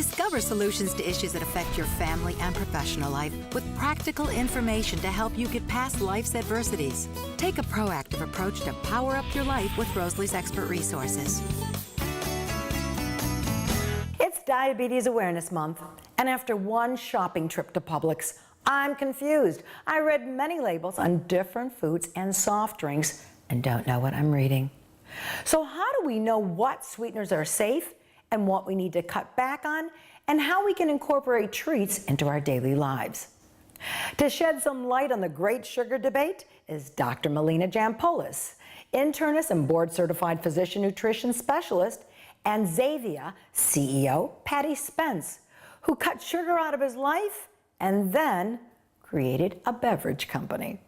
Discover solutions to issues that affect your family and professional life with practical information to help you get past life's adversities. Take a proactive approach to power up your life with Rosalie's expert resources. It's Diabetes Awareness Month, and after one shopping trip to Publix, I'm confused. I read many labels on different foods and soft drinks and don't know what I'm reading. So how do we know what sweeteners are safe and what we need to cut back on, and how we can incorporate treats into our daily lives? To shed some light on the great sugar debate is Dr. Melina Jampolis, internist and board-certified physician nutrition specialist, and Zevia CEO Paddy Spence, who cut sugar out of his life and then created a beverage company.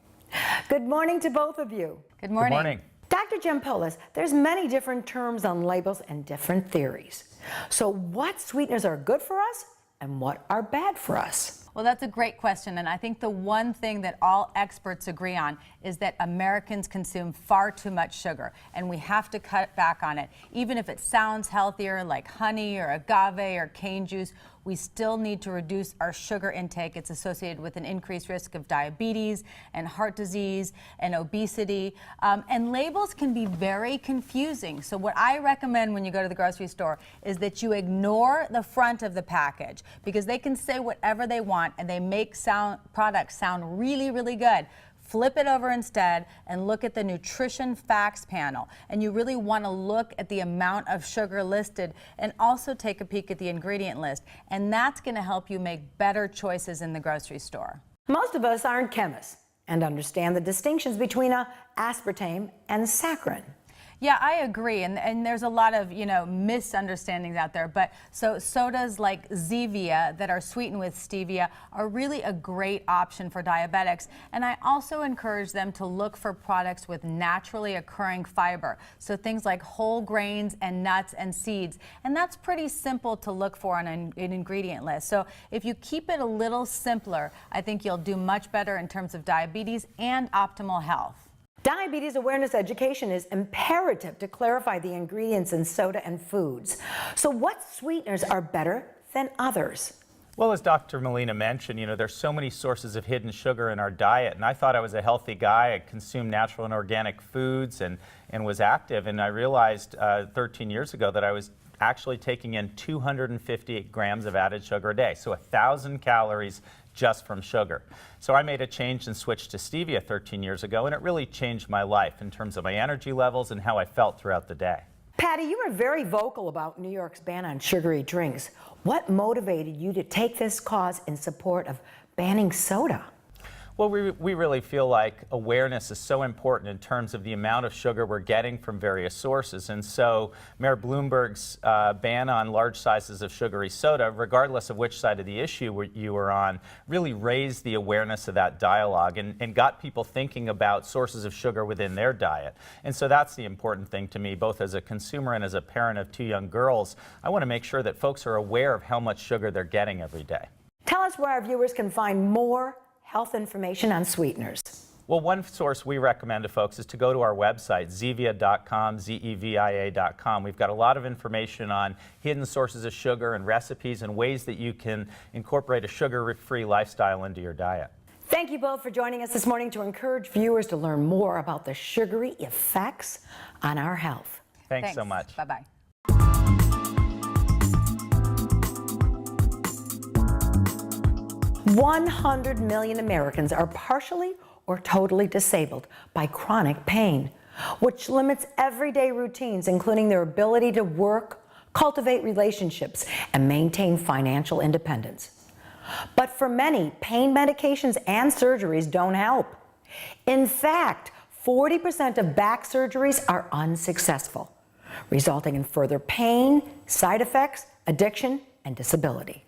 Good morning to both of you. Good morning. Good morning. Dr. Jampolis, there's many different terms on labels and different theories. So what sweeteners are good for us and what are bad for us? Well, that's a great question, and I think the one thing that all experts agree on is that Americans consume far too much sugar, and we have to cut back on it. Even if it sounds healthier, like honey or agave or cane juice, we still need to reduce our sugar intake. It's associated with an increased risk of diabetes and heart disease and obesity. And labels can be very confusing. So what I recommend when you go to the grocery store is that you ignore the front of the package, because they can say whatever they want and they make products sound really, really good. Flip it over instead and look at the nutrition facts panel. And you really want to look at the amount of sugar listed and also take a peek at the ingredient list. And that's going to help you make better choices in the grocery store. Most of us aren't chemists and understand the distinctions between aspartame and saccharin. Yeah, I agree, and there's a lot of, misunderstandings out there. But so sodas like Zevia that are sweetened with stevia are really a great option for diabetics. And I also encourage them to look for products with naturally occurring fiber. So things like whole grains and nuts and seeds. And that's pretty simple to look for on an ingredient list. So if you keep it a little simpler, I think you'll do much better in terms of diabetes and optimal health. Diabetes awareness education is imperative to clarify the ingredients in soda and foods. So what sweeteners are better than others? Well, as Dr. Melina mentioned, there's so many sources of hidden sugar in our diet, and I thought I was a healthy guy. I consumed natural and organic foods and was active, and I realized 13 years ago that I was actually taking in 258 grams of added sugar a day, so 1,000 calories just from sugar. So I made a change and switched to stevia 13 years ago, and it really changed my life in terms of my energy levels and how I felt throughout the day. Paddy, you were very vocal about New York's ban on sugary drinks. What motivated you to take this cause in support of banning soda? Well, we really feel like awareness is so important in terms of the amount of sugar we're getting from various sources. And so Mayor Bloomberg's ban on large sizes of sugary soda, regardless of which side of the issue you were on, really raised the awareness of that dialogue and got people thinking about sources of sugar within their diet. And so that's the important thing to me, both as a consumer and as a parent of 2 young girls. I want to make sure that folks are aware of how much sugar they're getting every day. Tell us where our viewers can find more health information on sweeteners. Well, one source we recommend to folks is to go to our website, zevia.com, zevia.com. We've got a lot of information on hidden sources of sugar and recipes and ways that you can incorporate a sugar-free lifestyle into your diet. Thank you both for joining us this morning to encourage viewers to learn more about the sugary effects on our health. Thanks so much. Bye-bye. 100 million Americans are partially or totally disabled by chronic pain, which limits everyday routines, including their ability to work, cultivate relationships, and maintain financial independence. But for many, pain medications and surgeries don't help. In fact, 40% of back surgeries are unsuccessful, resulting in further pain, side effects, addiction, and disability.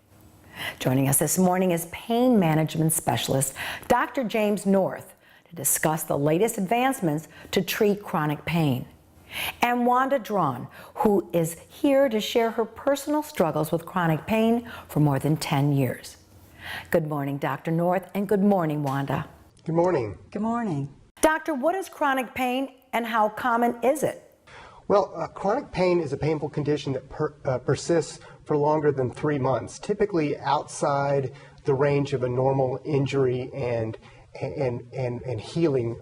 Joining us this morning is pain management specialist Dr. James North to discuss the latest advancements to treat chronic pain, and Wanda Draughn, who is here to share her personal struggles with chronic pain for more than 10 years. Good morning, Dr. North, and good morning, Wanda. Good morning. Good morning. Doctor, what is chronic pain and how common is it? Well, chronic pain is a painful condition that persists for longer than 3 months, typically outside the range of a normal injury and healing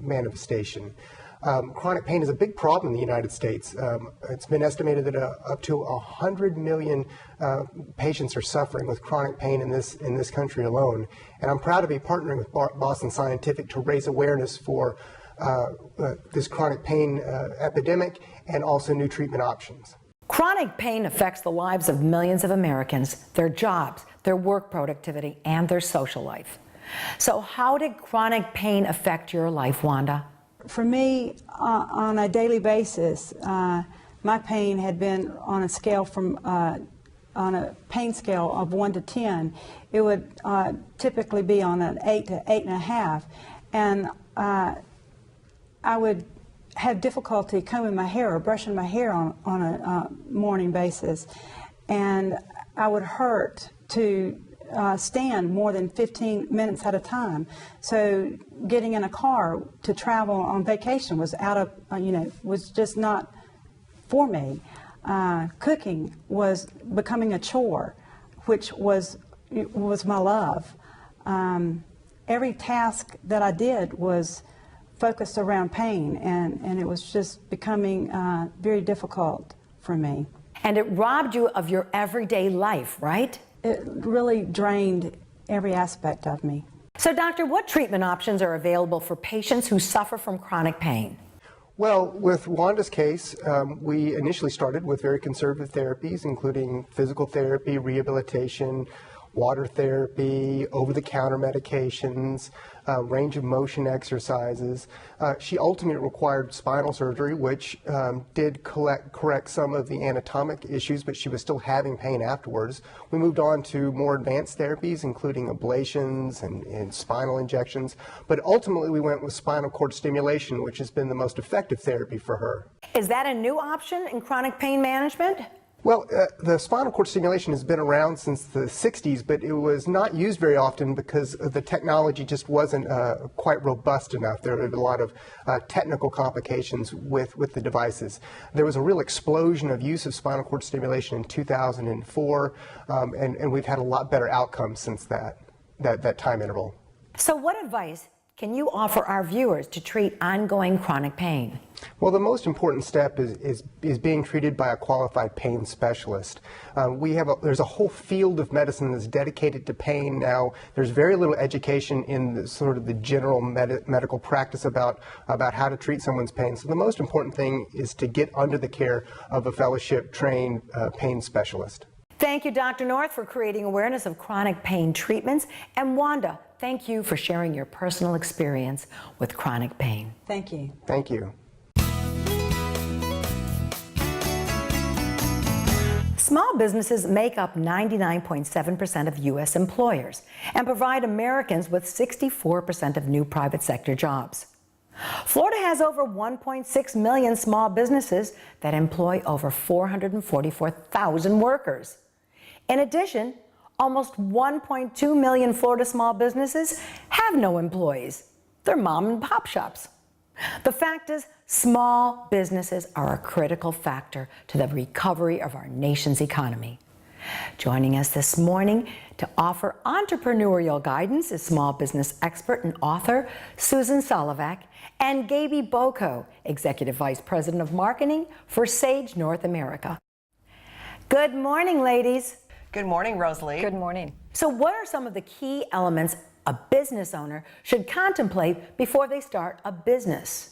manifestation. Chronic pain is a big problem in the United States. It's been estimated that up to 100 million patients are suffering with chronic pain in this country alone. And I'm proud to be partnering with Boston Scientific to raise awareness for this chronic pain epidemic and also new treatment options. Chronic pain affects the lives of millions of Americans, their jobs, their work productivity, and their social life. So how did chronic pain affect your life, Wanda? For me, on a daily basis, my pain had been on a scale from on a pain scale of 1 to 10. It would typically be on an 8 to 8.5, and I would have difficulty combing my hair or brushing my hair on a morning basis, and I would hurt to stand more than 15 minutes at a time. So getting in a car to travel on vacation was out of, was just not for me. Cooking was becoming a chore, which was my love. Every task that I did was focused around pain, and it was just becoming very difficult for me. And it robbed you of your everyday life, right? It really drained every aspect of me. So, doctor, what treatment options are available for patients who suffer from chronic pain? Well, with Wanda's case, we initially started with very conservative therapies, including physical therapy, rehabilitation, water therapy, over-the-counter medications, range of motion exercises. She ultimately required spinal surgery, which did correct some of the anatomic issues, but she was still having pain afterwards. We moved on to more advanced therapies, including ablations and spinal injections, but ultimately we went with spinal cord stimulation, which has been the most effective therapy for her. Is that a new option in chronic pain management? Well, the spinal cord stimulation has been around since the 60s, but it was not used very often because the technology just wasn't quite robust enough. There were a lot of technical complications with the devices. There was a real explosion of use of spinal cord stimulation in 2004, and we've had a lot better outcomes since that time interval. So what advice can you offer our viewers to treat ongoing chronic pain? Well, the most important step is being treated by a qualified pain specialist. There's a whole field of medicine that's dedicated to pain now. There's very little education in the general medical practice about how to treat someone's pain. So the most important thing is to get under the care of a fellowship-trained pain specialist. Thank you, Dr. North, for creating awareness of chronic pain treatments. And Wanda, thank you for sharing your personal experience with chronic pain. Thank you. Thank you. Small businesses make up 99.7% of U.S. employers and provide Americans with 64% of new private sector jobs. Florida has over 1.6 million small businesses that employ over 444,000 workers. In addition, almost 1.2 million Florida small businesses have no employees. They're mom and pop shops. The fact is, small businesses are a critical factor to the recovery of our nation's economy. Joining us this morning to offer entrepreneurial guidance is small business expert and author Susan Solovic and Gabie Boko, Executive Vice President of Marketing for Sage North America. Good morning, ladies. Good morning, Rosalie. Good morning. So what are some of the key elements a business owner should contemplate before they start a business?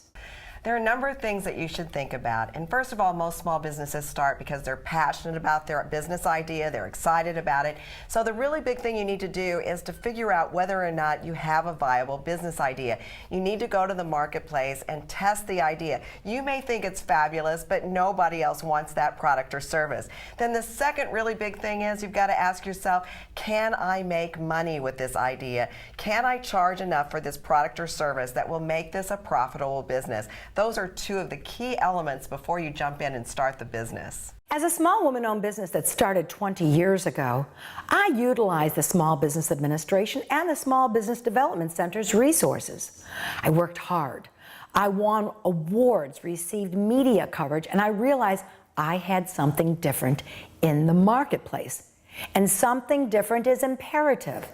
There are a number of things that you should think about. And first of all, most small businesses start because they're passionate about their business idea, they're excited about it. So the really big thing you need to do is to figure out whether or not you have a viable business idea. You need to go to the marketplace and test the idea. You may think it's fabulous, but nobody else wants that product or service. Then the second really big thing is you've got to ask yourself, can I make money with this idea? Can I charge enough for this product or service that will make this a profitable business? Those are two of the key elements before you jump in and start the business. As a small woman-owned business that started 20 years ago, I utilized the Small Business Administration and the Small Business Development Center's resources. I worked hard. I won awards, received media coverage, and I realized I had something different in the marketplace. And something different is imperative.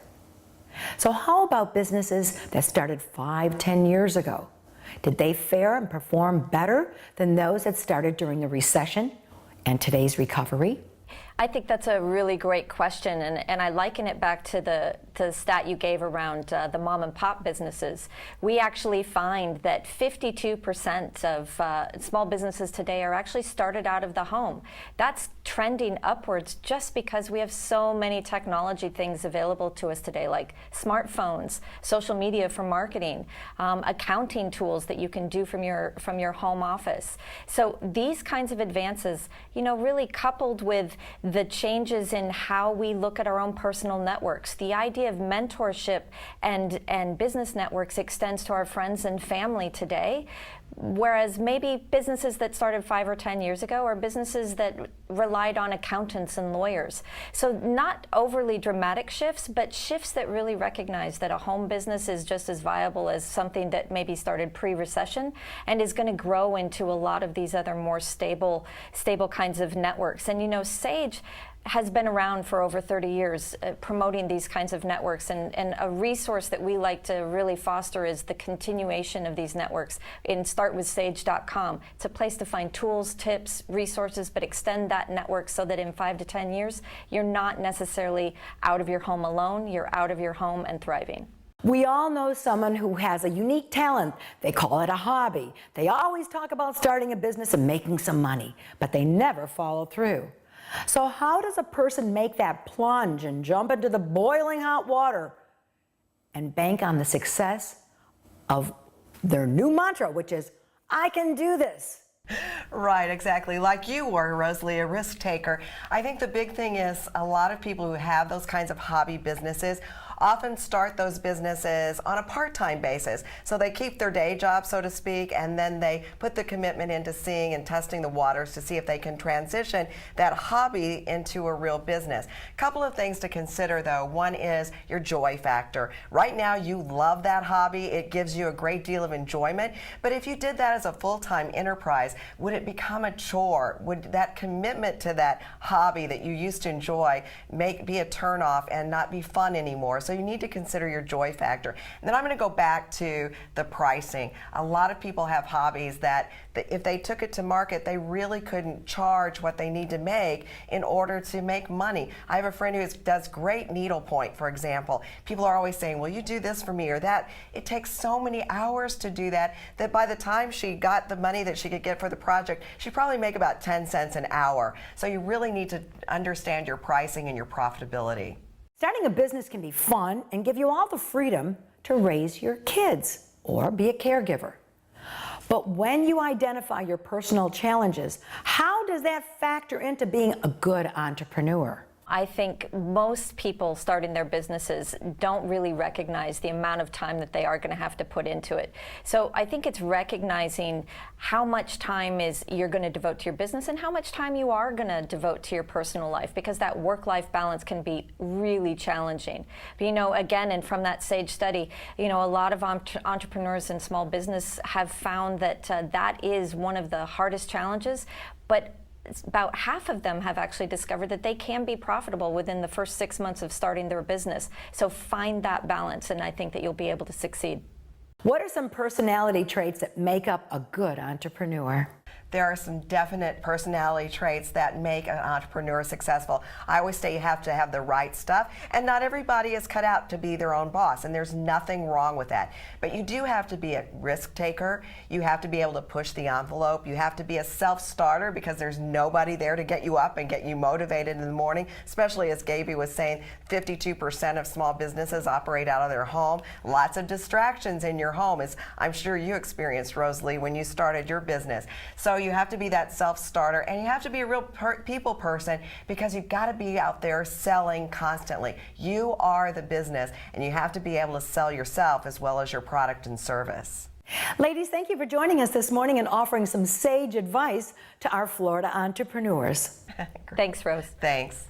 So how about businesses that started 5, 10 years ago? Did they fare and perform better than those that started during the recession and today's recovery? I think that's a really great question, and I liken it back to the stat you gave around the mom and pop businesses. We actually find that 52% of small businesses today are actually started out of the home. That's trending upwards just because we have so many technology things available to us today, like smartphones, social media for marketing, accounting tools that you can do from your home office. So these kinds of advances, you know, really coupled with the changes in how we look at our own personal networks. The idea of mentorship and business networks extends to our friends and family today, whereas maybe businesses that started 5 or 10 years ago are businesses that relied on accountants and lawyers. So not overly dramatic shifts, but shifts that really recognize that a home business is just as viable as something that maybe started pre-recession and is going to grow into a lot of these other more stable kinds of networks. And you know, Sage has been around for over 30 years promoting these kinds of networks, and a resource that we like to really foster is the continuation of these networks. In startwithsage.com, it's a place to find tools, tips, resources, but extend that network so that in 5 to 10 years, you're not necessarily out of your home alone, you're out of your home and thriving. We all know someone who has a unique talent. They call it a hobby. They always talk about starting a business and making some money, but they never follow through. So how does a person make that plunge and jump into the boiling hot water and bank on the success of their new mantra, which is, I can do this? Right, exactly. Like you were, Rosalie, a risk taker. I think the big thing is a lot of people who have those kinds of hobby businesses often start those businesses on a part-time basis. So they keep their day job, so to speak, and then they put the commitment into seeing and testing the waters to see if they can transition that hobby into a real business. A couple of things to consider, though. One is your joy factor. Right now, you love that hobby. It gives you a great deal of enjoyment. But if you did that as a full-time enterprise, would it become a chore? Would that commitment to that hobby that you used to enjoy be a turnoff and not be fun anymore? So you need to consider your joy factor. And then I'm going to go back to the pricing. A lot of people have hobbies that if they took it to market, they really couldn't charge what they need to make in order to make money. I have a friend who does great needlepoint, for example. People are always saying, will you do this for me or that? It takes so many hours to do that by the time she got the money that she could get for the project, she'd probably make about 10 cents an hour. So you really need to understand your pricing and your profitability. Starting a business can be fun and give you all the freedom to raise your kids or be a caregiver. But when you identify your personal challenges, how does that factor into being a good entrepreneur? I think most people starting their businesses don't really recognize the amount of time that they are going to have to put into it. So I think it's recognizing how much time you're going to devote to your business and how much time you are going to devote to your personal life, because that work-life balance can be really challenging. But, you know, again, and from that Sage study, you know, a lot of entrepreneurs and small business have found that that is one of the hardest challenges, but about half of them have actually discovered that they can be profitable within the first 6 months of starting their business. So find that balance, and I think that you'll be able to succeed. What are some personality traits that make up a good entrepreneur? There are some definite personality traits that make an entrepreneur successful. I always say you have to have the right stuff, and not everybody is cut out to be their own boss, and there's nothing wrong with that. But you do have to be a risk taker. You have to be able to push the envelope. You have to be a self-starter, because there's nobody there to get you up and get you motivated in the morning, especially as Gabie was saying, 52% of small businesses operate out of their home. Lots of distractions in your home, as I'm sure you experienced, Rosalie, when you started your business. So you have to be that self-starter, and you have to be a real people person, because you've got to be out there selling constantly. You are the business, and you have to be able to sell yourself as well as your product and service. Ladies, thank you for joining us this morning and offering some sage advice to our Florida entrepreneurs. Thanks, Rose. Thanks.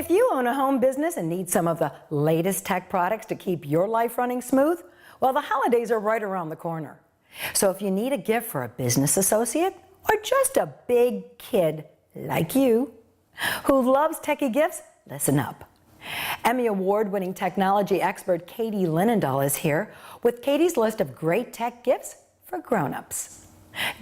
If you own a home business and need some of the latest tech products to keep your life running smooth, well, the holidays are right around the corner. So if you need a gift for a business associate or just a big kid like you who loves techie gifts, listen up. Emmy Award-winning technology expert Katie Linendoll is here with Katie's list of great tech gifts for grown-ups.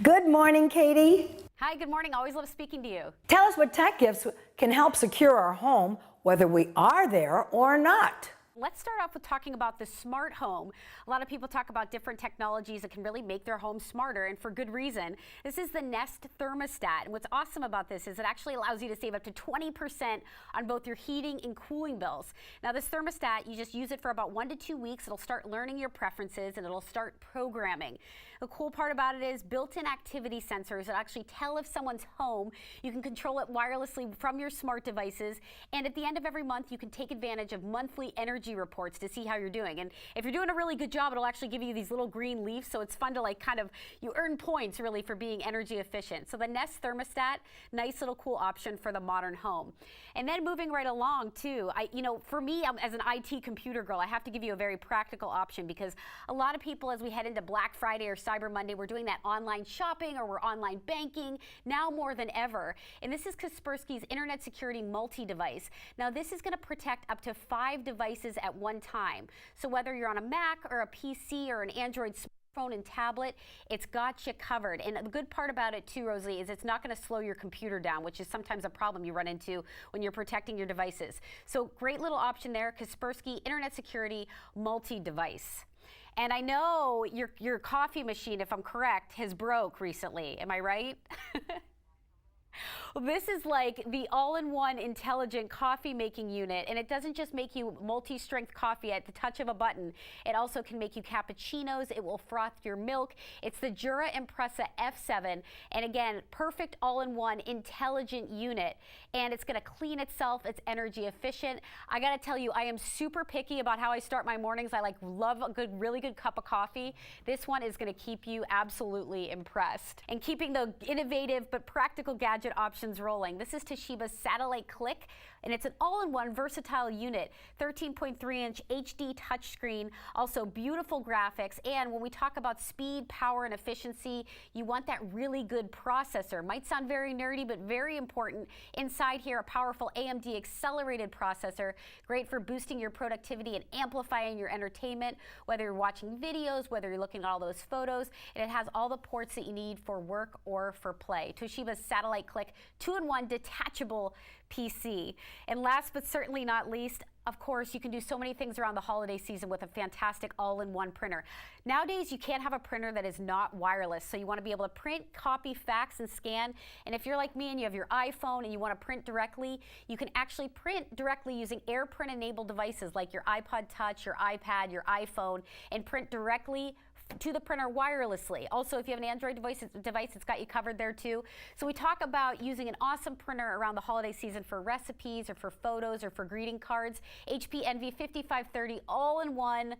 Good morning, Katie. Hi, good morning. Always love speaking to you. Tell us what tech gifts can help secure our home, whether we are there or not. Let's start off with talking about the smart home. A lot of people talk about different technologies that can really make their home smarter, and for good reason. This is the Nest thermostat, and what's awesome about this is it actually allows you to save up to 20% on both your heating and cooling bills. Now this thermostat, you just use it for about 1 to 2 weeks. It'll start learning your preferences and it'll start programming. The cool part about it is built-in activity sensors that actually tell if someone's home. You can control it wirelessly from your smart devices, and at the end of every month you can take advantage of monthly energy reports to see how you're doing. And if you're doing a really good job, it'll actually give you these little green leaves, so it's fun to you earn points really for being energy efficient. So the Nest thermostat, nice little cool option for the modern home. And then moving right along too, for me, as an IT computer girl, I have to give you a very practical option, because a lot of people, as we head into Black Friday or Cyber Monday, we're doing that online shopping or we're online banking now more than ever. And this is Kaspersky's Internet Security Multi-Device. Now this is going to protect up to 5 devices at one time. So whether you're on a Mac or a PC or an Android smartphone and tablet, it's got you covered. And the good part about it too, Rosalie, is it's not going to slow your computer down, which is sometimes a problem you run into when you're protecting your devices. So great little option there, Kaspersky Internet Security Multi-Device. And I know your coffee machine, if I'm correct, has broke recently. Am I right? Well, this is like the all-in-one intelligent coffee making unit, and it doesn't just make you multi-strength coffee at the touch of a button. It also can make you cappuccinos. It will froth your milk. It's the Jura Impressa F7, and again, perfect all-in-one intelligent unit, and it's going to clean itself. It's energy efficient. I got to tell you, I am super picky about how I start my mornings. I love a really good cup of coffee. This one is going to keep you absolutely impressed. And keeping the innovative but practical gadget options rolling. This is Toshiba's Satellite Click, and it's an all-in-one versatile unit, 13.3-inch HD touchscreen, also beautiful graphics. And when we talk about speed, power, and efficiency, you want that really good processor. Might sound very nerdy, but very important. Inside here, a powerful AMD accelerated processor, great for boosting your productivity and amplifying your entertainment, whether you're watching videos, whether you're looking at all those photos, and it has all the ports that you need for work or for play. Toshiba's Satellite Click 2-in-1 detachable PC. And last but certainly not least, of course, you can do so many things around the holiday season with a fantastic all-in-one printer. Nowadays, you can't have a printer that is not wireless, so you want to be able to print, copy, fax, and scan. And if you're like me and you have your iPhone and you want to print directly, you can actually print directly using AirPrint-enabled devices like your iPod Touch, your iPad, your iPhone, and print directly to the printer wirelessly. Also, if you have an Android device, it's got you covered there too. So we talk about using an awesome printer around the holiday season for recipes or for photos or for greeting cards. HP Envy 5530 all-in-one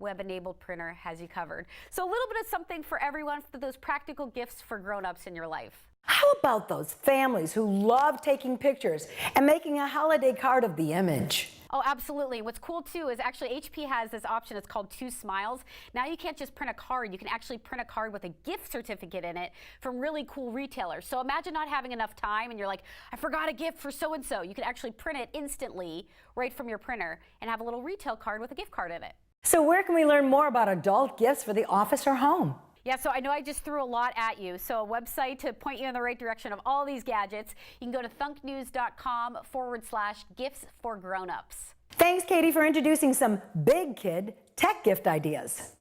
web-enabled printer has you covered. So a little bit of something for everyone, for those practical gifts for grown-ups in your life. How about those families who love taking pictures and making a holiday card of the image? Oh, absolutely. What's cool too is actually HP has this option. It's called 2 Smiles. Now you can't just print a card. You can actually print a card with a gift certificate in it from really cool retailers. So imagine not having enough time and you're like, I forgot a gift for so-and-so. You can actually print it instantly right from your printer and have a little retail card with a gift card in it. So where can we learn more about adult gifts for the office or home? Yeah, so I know I just threw a lot at you. So a website to point you in the right direction of all these gadgets. You can go to thunknews.com/gifts for grown-ups. Thanks, Katie, for introducing some big kid tech gift ideas.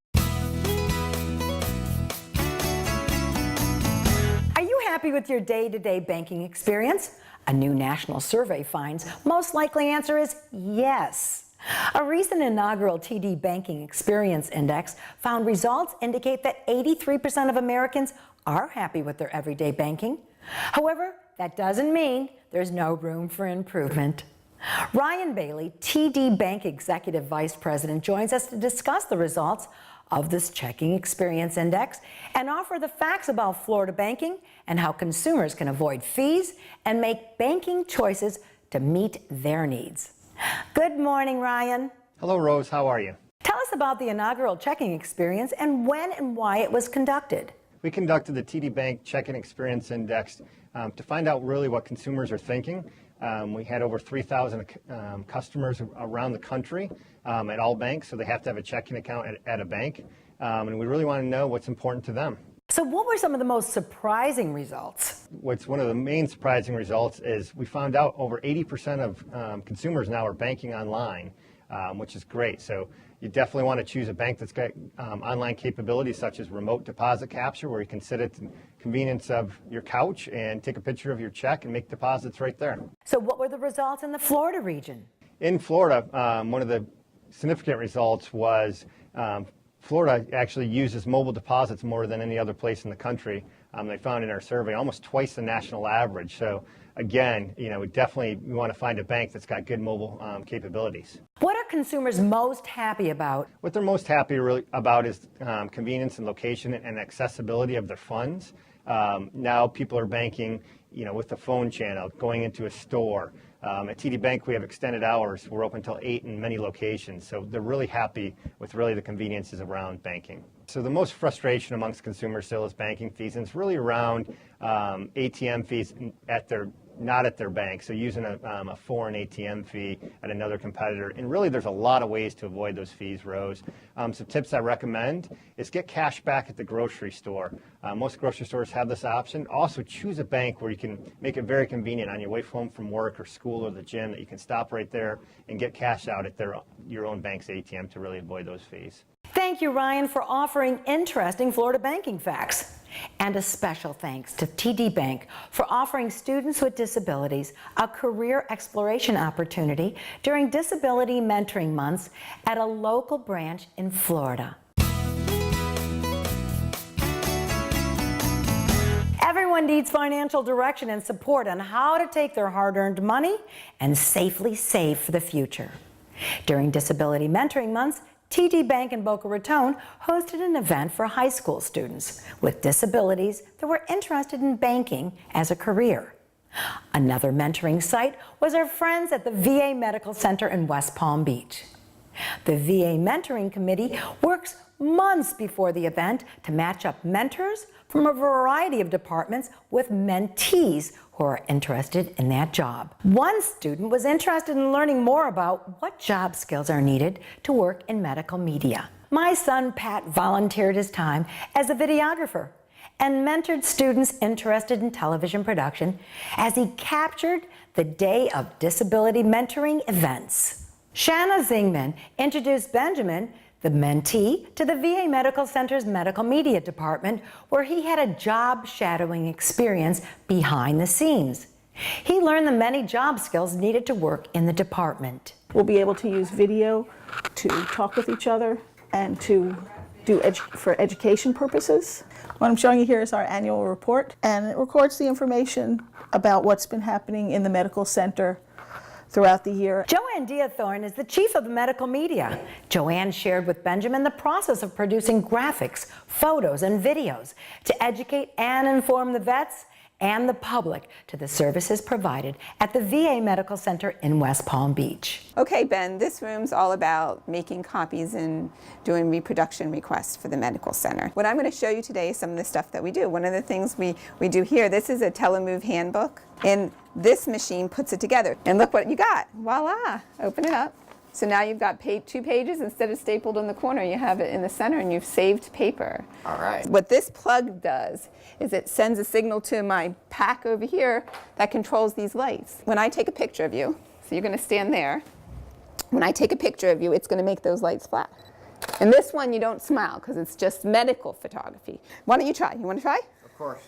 Are you happy with your day-to-day banking experience? A new national survey finds most likely answer is yes. A recent inaugural TD Banking Experience Index found results indicate that 83% of Americans are happy with their everyday banking. However, that doesn't mean there's no room for improvement. Ryan Bailey, TD Bank Executive Vice President, joins us to discuss the results of this Checking Experience Index and offer the facts about Florida banking and how consumers can avoid fees and make banking choices to meet their needs. Good morning, Ryan. Hello, Rose. How are you? Tell us about the inaugural checking experience and when and why it was conducted. We conducted the TD Bank Checking Experience Index to find out really what consumers are thinking. We had over 3,000 customers around the country at all banks, so they have to have a checking account at a bank. And we really want to know what's important to them. So what were some of the most surprising results? What's one of the main surprising results is we found out over 80% of consumers now are banking online, which is great. So you definitely want to choose a bank that's got online capabilities such as remote deposit capture, where you can sit at the convenience of your couch and take a picture of your check and make deposits right there. So what were the results in the Florida region? In Florida, one of the significant results was Florida actually uses mobile deposits more than any other place in the country. They found in our survey almost twice the national average. So again, we want to find a bank that's got good mobile capabilities. What are consumers most happy about? What they're most happy really about is convenience and location and accessibility of their funds. Now people are banking, with the phone channel, going into a store. At TD Bank, we have extended hours. We're open until 8 in many locations. So they're really happy with really the conveniences around banking. So the most frustration amongst consumers still is banking fees, and it's really around ATM fees not at their bank. So using a foreign ATM fee at another competitor. And really there's a lot of ways to avoid those fees, Rose. Some tips I recommend is get cash back at the grocery store. Most grocery stores have this option. Also choose a bank where you can make it very convenient on your way home from work or school or the gym that you can stop right there and get cash out at your own bank's ATM to really avoid those fees. Thank you, Ryan, for offering interesting Florida banking facts. And a special thanks to TD Bank for offering students with disabilities a career exploration opportunity during Disability Mentoring Months at a local branch in Florida. Everyone needs financial direction and support on how to take their hard-earned money and safely save for the future. During Disability Mentoring Months, TD Bank in Boca Raton hosted an event for high school students with disabilities that were interested in banking as a career. Another mentoring site was our friends at the VA Medical Center in West Palm Beach. The VA Mentoring Committee works months before the event to match up mentors from a variety of departments with mentees who are interested in that job. One student was interested in learning more about what job skills are needed to work in medical media. My son Pat volunteered his time as a videographer and mentored students interested in television production as he captured the day of disability mentoring events. Shanna Zingman introduced Benjamin, the mentee, to the VA Medical Center's medical media department, where he had a job shadowing experience behind the scenes. He learned the many job skills needed to work in the department. We'll be able to use video to talk with each other and to do for education purposes. What I'm showing you here is our annual report, and it records the information about what's been happening in the medical center throughout the year. Joanne Deithorn is the chief of medical media. Joanne shared with Benjamin the process of producing graphics, photos, and videos to educate and inform the vets and the public to the services provided at the VA Medical Center in West Palm Beach. Okay, Ben, this room's all about making copies and doing reproduction requests for the medical center. What I'm going to show you today is some of the stuff that we do. One of the things we do here, this is a telemove handbook, and this machine puts it together. And look what you got. Voila! Open it up. So now you've got 2 pages. Instead of stapled in the corner, you have it in the center, and you've saved paper. All right. What this plug does is it sends a signal to my pack over here that controls these lights. When I take a picture of you, so you're going to stand there. When I take a picture of you, it's going to make those lights flash. And this one, you don't smile because it's just medical photography. Why don't you try? You want to try? Of course.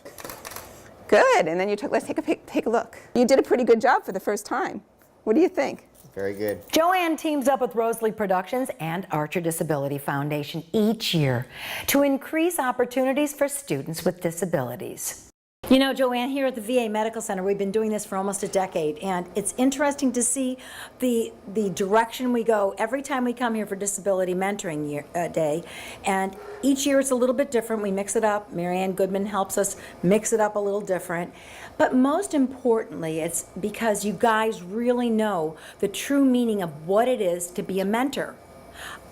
Good. And then let's take a look. You did a pretty good job for the first time. What do you think? Very good. Joanne teams up with Rosalie Productions and Archer Disability Foundation each year to increase opportunities for students with disabilities. You know, Joanne, here at the VA Medical Center, we've been doing this for almost a decade, and it's interesting to see the direction we go every time we come here for Disability Mentoring Day, and each year it's a little bit different. We mix it up. Marianne Goodman helps us mix it up a little different, but most importantly, it's because you guys really know the true meaning of what it is to be a mentor.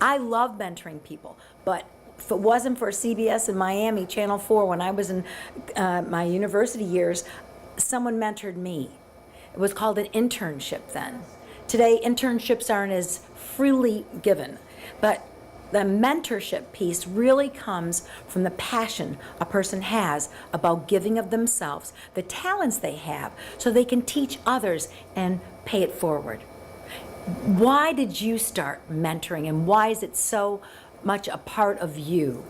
I love mentoring people, but if it wasn't for CBS in Miami, Channel 4, when I was in my university years, someone mentored me. It was called an internship then. Today, internships aren't as freely given, but the mentorship piece really comes from the passion a person has about giving of themselves, the talents they have, so they can teach others and pay it forward. Why did you start mentoring, and why is it so much a part of you?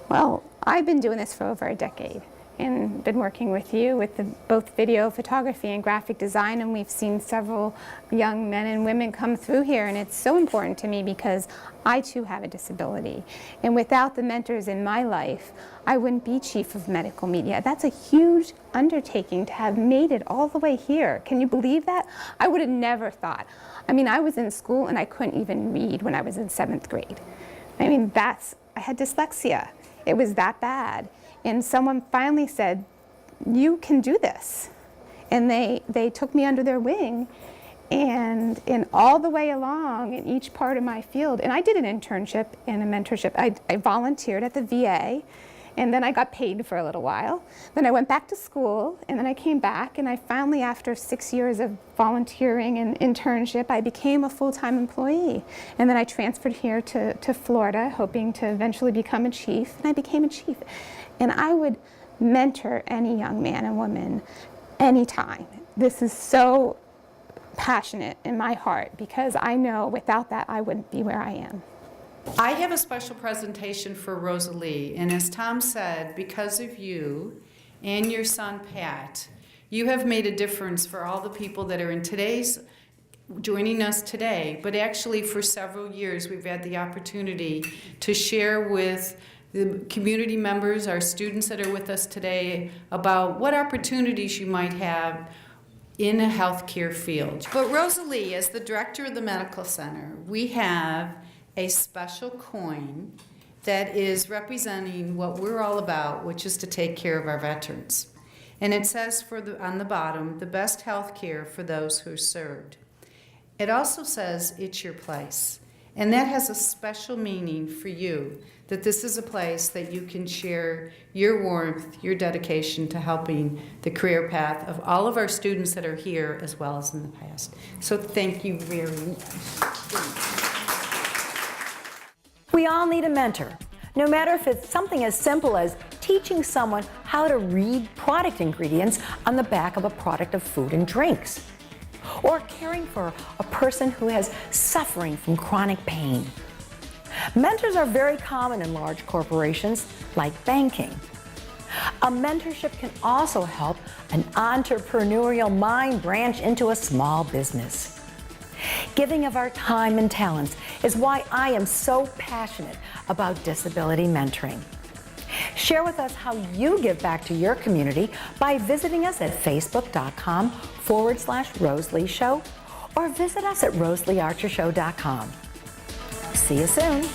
Well, I've been doing this for over a decade and been working with you with both video photography and graphic design, and we've seen several young men and women come through here, and it's so important to me because I too have a disability, and without the mentors in my life I wouldn't be chief of medical media. That's a huge undertaking to have made it all the way here. Can you believe that? I would have never thought. I mean, I was in school and I couldn't even read when I was in 7th grade. I mean, I had dyslexia. It was that bad. And someone finally said, you can do this. And they took me under their wing, and all the way along in each part of my field. And I did an internship and a mentorship. I volunteered at the VA, and then I got paid for a little while. Then I went back to school, and then I came back, and I finally, after 6 years of volunteering and internship, I became a full-time employee. And then I transferred here to Florida, hoping to eventually become a chief, and I became a chief. And I would mentor any young man and woman anytime. This is so passionate in my heart because I know without that I wouldn't be where I am. I have a special presentation for Rosalie, and as Tom said, because of you and your son Pat, you have made a difference for all the people that are joining us today, but actually for several years we've had the opportunity to share with the community members, our students that are with us today, about what opportunities you might have in a healthcare field. But Rosalie, as the director of the medical center, we have a special coin that is representing what we're all about, which is to take care of our veterans. And it says on the bottom, the best health care for those who are served. It also says, it's your place. And that has a special meaning for you, that this is a place that you can share your warmth, your dedication to helping the career path of all of our students that are here as well as in the past. So thank you very much. We all need a mentor, no matter if it's something as simple as teaching someone how to read product ingredients on the back of a product of food and drinks, or caring for a person who is suffering from chronic pain. Mentors are very common in large corporations like banking. A mentorship can also help an entrepreneurial mind branch into a small business. Giving of our time and talents is why I am so passionate about disability mentoring. Share with us how you give back to your community by visiting us at facebook.com/Rosalie Show or visit us at rosaliearchershow.com. See you soon.